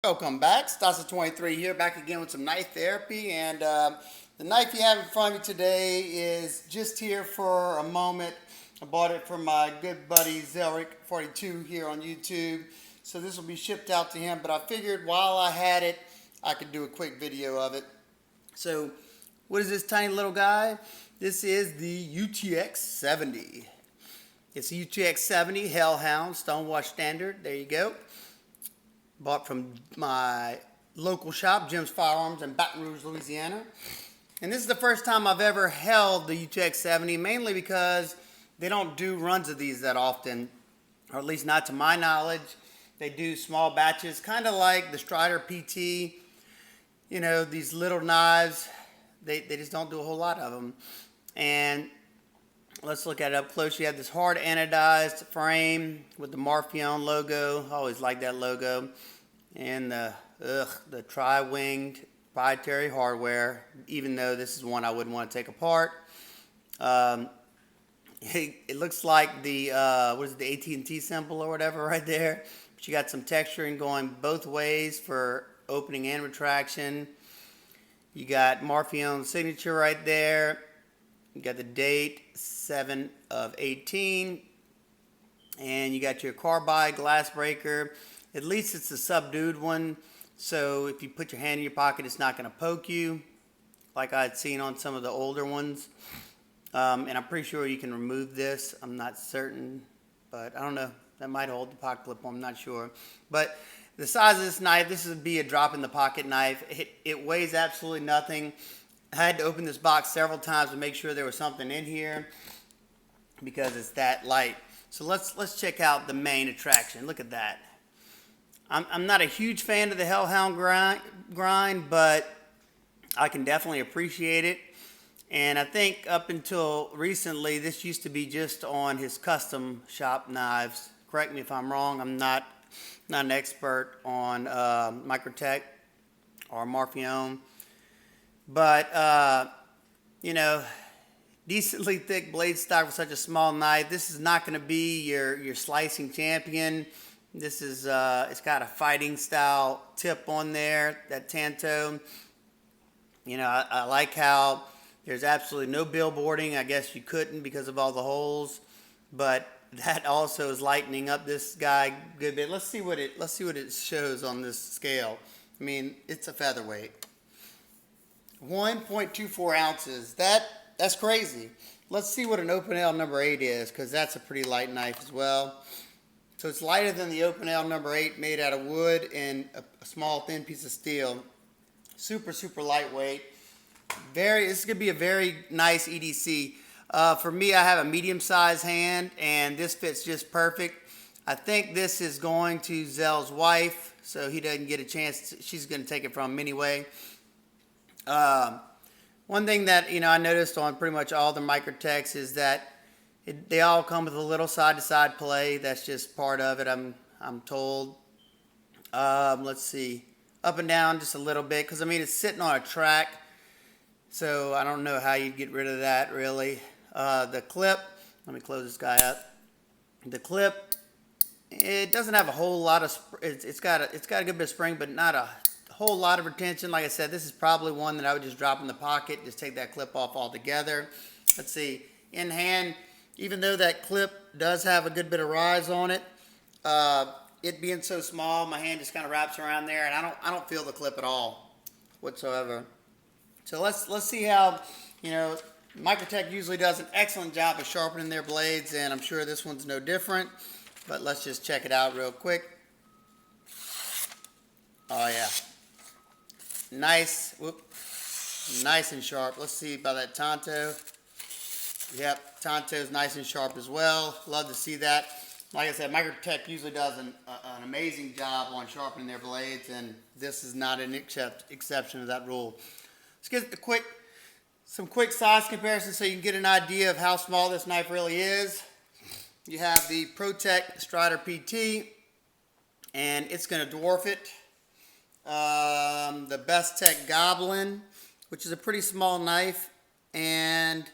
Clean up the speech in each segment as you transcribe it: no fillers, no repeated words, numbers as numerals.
Welcome back. Stasa23 here, back again with some knife therapy. And the knife you have in front of me today is just here for a moment. I bought it from my good buddy Zelric42 here on YouTube. So this will be shipped out to him, but I figured while I had it, I could do a quick video of it. So what is this tiny little guy? This is the UTX-70. It's a UTX-70 Hellhound Stonewash Standard. There you go. Bought from my local shop, Jim's Firearms in Baton Rouge, Louisiana. And this is the first time I've ever held the UTX-70, mainly because they don't do runs of these that often, or at least not to my knowledge. They do small batches, kind of like the Strider PT. You know, these little knives, they just don't do a whole lot of them. And let's look at it up close. You have this hard anodized frame with the Marfion logo. I always like that logo. And the tri-winged proprietary hardware, even though this is one I wouldn't want to take apart. It looks like the, what is it, the AT&T symbol or whatever right there. But you got some texturing going both ways for opening and retraction. You got Marfion's signature right there. You got the date 7 of 18, and you got your carbide glass breaker. At least it's a subdued one, so if you put your hand in your pocket, it's not going to poke you, like I had seen on some of the older ones. And I'm pretty sure you can remove this. I'm not certain, but I don't know. That might hold the pocket clip on. I'm not sure. But the size of this knife, this would be a drop in the pocket knife. It weighs absolutely nothing. I had to open this box several times to make sure there was something in here because it's that light. So let's check out the main attraction. Look at that. I'm not a huge fan of the Hellhound grind, but I can definitely appreciate it. And I think up until recently, this used to be just on his custom shop knives. Correct me if I'm wrong. I'm not an expert on Microtech or Marfion. But, you know, decently thick blade stock for such a small knife. This is not going to be your slicing champion. This is, it's got a fighting style tip on there, that Tanto. You know, I like how there's absolutely no billboarding. I guess you couldn't because of all the holes. But that also is lightening up this guy a good bit. Let's see what it shows on this scale. I mean, it's a featherweight. 1.24 ounces. That's crazy. Let's see what an Open L number 8 is, because that's a pretty light knife as well. So it's lighter than the Open L number 8, made out of wood and a small thin piece of steel. Super, super lightweight. This is going to be a very nice EDC. For me, I have a medium-sized hand, and this fits just perfect. I think this is going to Zell's wife, so he doesn't get a chance. She's going to take it from him anyway. One thing that I noticed on pretty much all the Microtechs is that they all come with a little side-to-side play. That's just part of it, I'm told. Let's see, up and down just a little bit, because I mean it's sitting on a track, so I don't know how you'd get rid of that really. The clip, let me close this guy up. The clip, it doesn't have a whole lot of. It's got a good bit of spring, but not a whole lot of retention. Like I said, this is probably one that I would just drop in the pocket, just take that clip off altogether. Let's see, in hand, even though that clip does have a good bit of rise on it, it being so small, my hand just kind of wraps around there, and I don't feel the clip at all whatsoever. So let's see how, Microtech usually does an excellent job of sharpening their blades, and I'm sure this one's no different. But let's just check it out real quick. Oh yeah. Nice and sharp. Let's see about that Tanto. Yep, Tanto's nice and sharp as well. Love to see that. Like I said, Microtech usually does an amazing job on sharpening their blades, and this is not an exception to that rule. Let's get some quick size comparisons so you can get an idea of how small this knife really is. You have the ProTech Strider PT, and it's going to dwarf it. The Best Tech Goblin, which is a pretty small knife, and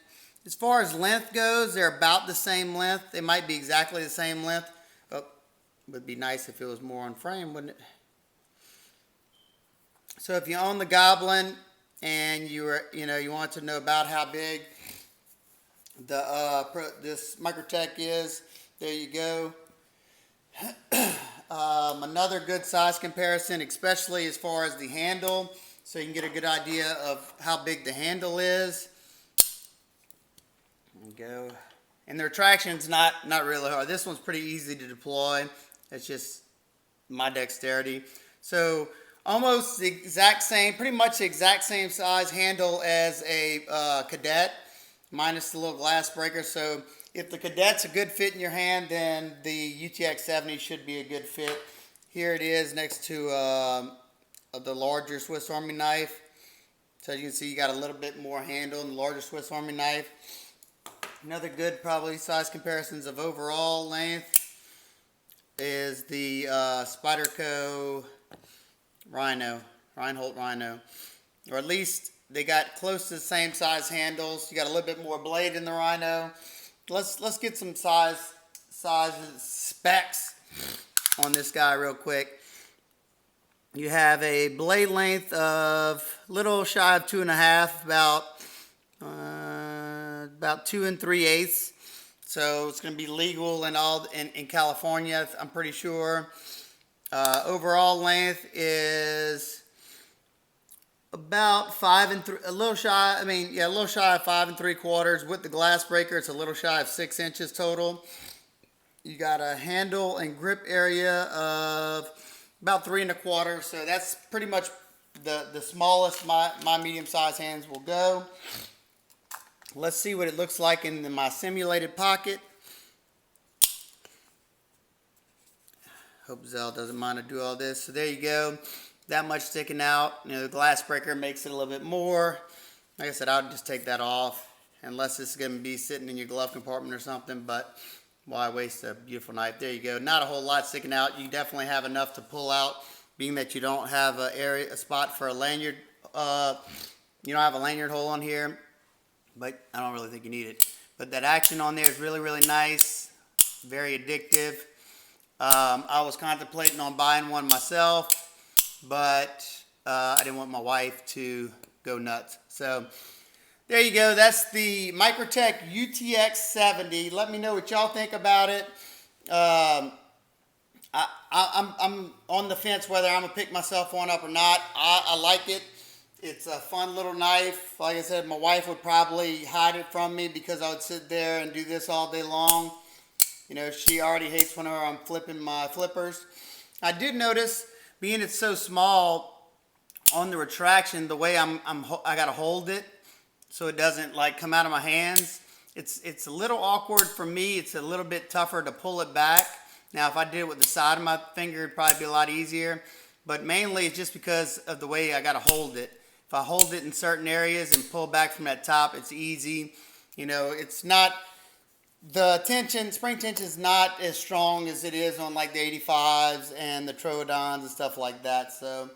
as far as length goes, they're about the same length. They might be exactly the same length. Oh, would be nice if it was more on frame, wouldn't it? So if you own the Goblin and you want to know about how big this Microtech is, there you go. Another good size comparison, especially as far as the handle, so you can get a good idea of how big the handle is. There you go. And the retraction's not really hard. This one's pretty easy to deploy. It's just my dexterity. So almost the exact same, pretty much the exact same size handle as a Cadet, minus the little glass breaker. So if the Cadet's a good fit in your hand, then the UTX-70 should be a good fit. Here it is next to the larger Swiss Army knife. So you can see you got a little bit more handle in the larger Swiss Army knife. Another good probably size comparisons of overall length is the Spyderco Reinhold Rhino. Or at least they got close to the same size handles. You got a little bit more blade in the Rhino. Let's get some specs on this guy real quick. You have a blade length of little shy of 2.5, about 2 3/8. So it's going to be legal in California, I'm pretty sure. Overall length is about a little shy of 5 3/4. With the glass breaker, it's a little shy of 6 inches total. You got a handle and grip area of about 3 1/4. So that's pretty much the smallest my medium-sized hands will go. Let's see what it looks like in my simulated pocket. Hope Zell doesn't mind to do all this. So there you go. That much sticking out. The glass breaker makes it a little bit more. Like I said, I'll just take that off unless it's going to be sitting in your glove compartment or something. But why waste a beautiful knife? There you go. Not a whole lot sticking out. You definitely have enough to pull out, being that you don't have a spot for a lanyard. You don't have a lanyard hole on here, but I don't really think you need it. But that action on there is really, really nice. Very addictive. I was contemplating on buying one myself, but I didn't want my wife to go nuts. So there you go. That's the Microtech UTX-70. Let me know what y'all think about it. I'm on the fence whether I'm going to pick myself one up or not. I like it. It's a fun little knife. Like I said, my wife would probably hide it from me because I would sit there and do this all day long. She already hates whenever I'm flipping my flippers. I did notice, being it's so small, on the retraction, the way I got to hold it so it doesn't come out of my hands. It's a little awkward for me. It's a little bit tougher to pull it back. Now, if I did it with the side of my finger, it'd probably be a lot easier. But mainly, it's just because of the way I got to hold it. If I hold it in certain areas and pull back from that top, it's easy. It's not, the spring tension is not as strong as it is on the 85s and the Troodons and stuff like that. So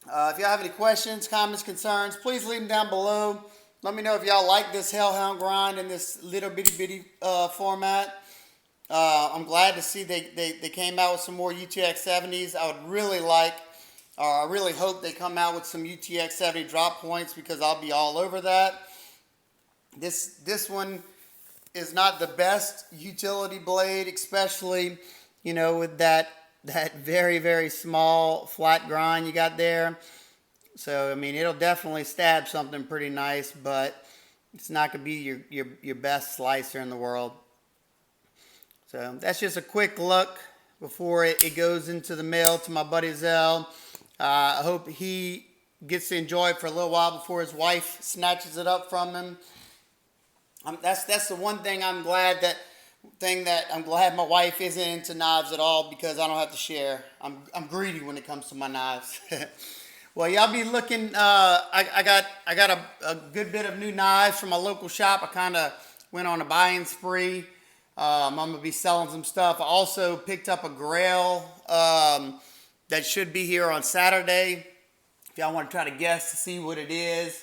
if y'all have any questions, comments, concerns, please leave them down below. Let me know if y'all like this Hellhound grind in this little bitty format. I'm glad to see they came out with some more UTX-70s. I would really I really hope they come out with some UTX-70 drop points, because I'll be all over that. This one is not the best utility blade, especially, with that very, very small flat grind you got there. So, it'll definitely stab something pretty nice, but it's not going to be your best slicer in the world. So that's just a quick look before it goes into the mail to my buddy Zell. I hope he gets to enjoy it for a little while before his wife snatches it up from him. That's the one thing I'm glad my wife isn't into knives at all, because I don't have to share. I'm greedy when it comes to my knives. Well, y'all be looking. I got a good bit of new knives from my local shop. I kind of went on a buying spree. I'm gonna be selling some stuff. I also picked up a Grail that should be here on Saturday. If y'all want to try to guess to see what it is,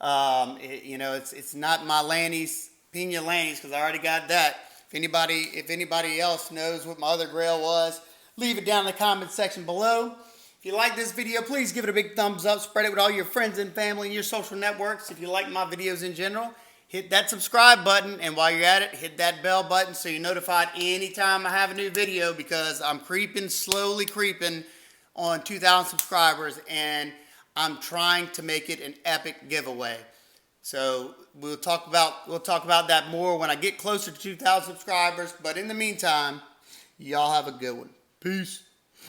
it's not my Pina Lanny's, because I already got that. If anybody else knows what my other Grail was, leave it down in the comment section below. If you like this video, please give it a big thumbs up. Spread it with all your friends and family and your social networks. If you like my videos in general, hit that subscribe button. And while you're at it, hit that bell button so you're notified anytime I have a new video, because I'm slowly creeping on 2,000 subscribers, and I'm trying to make it an epic giveaway. So we'll talk about that more when I get closer to 2,000 subscribers. But in the meantime, y'all have a good one. Peace.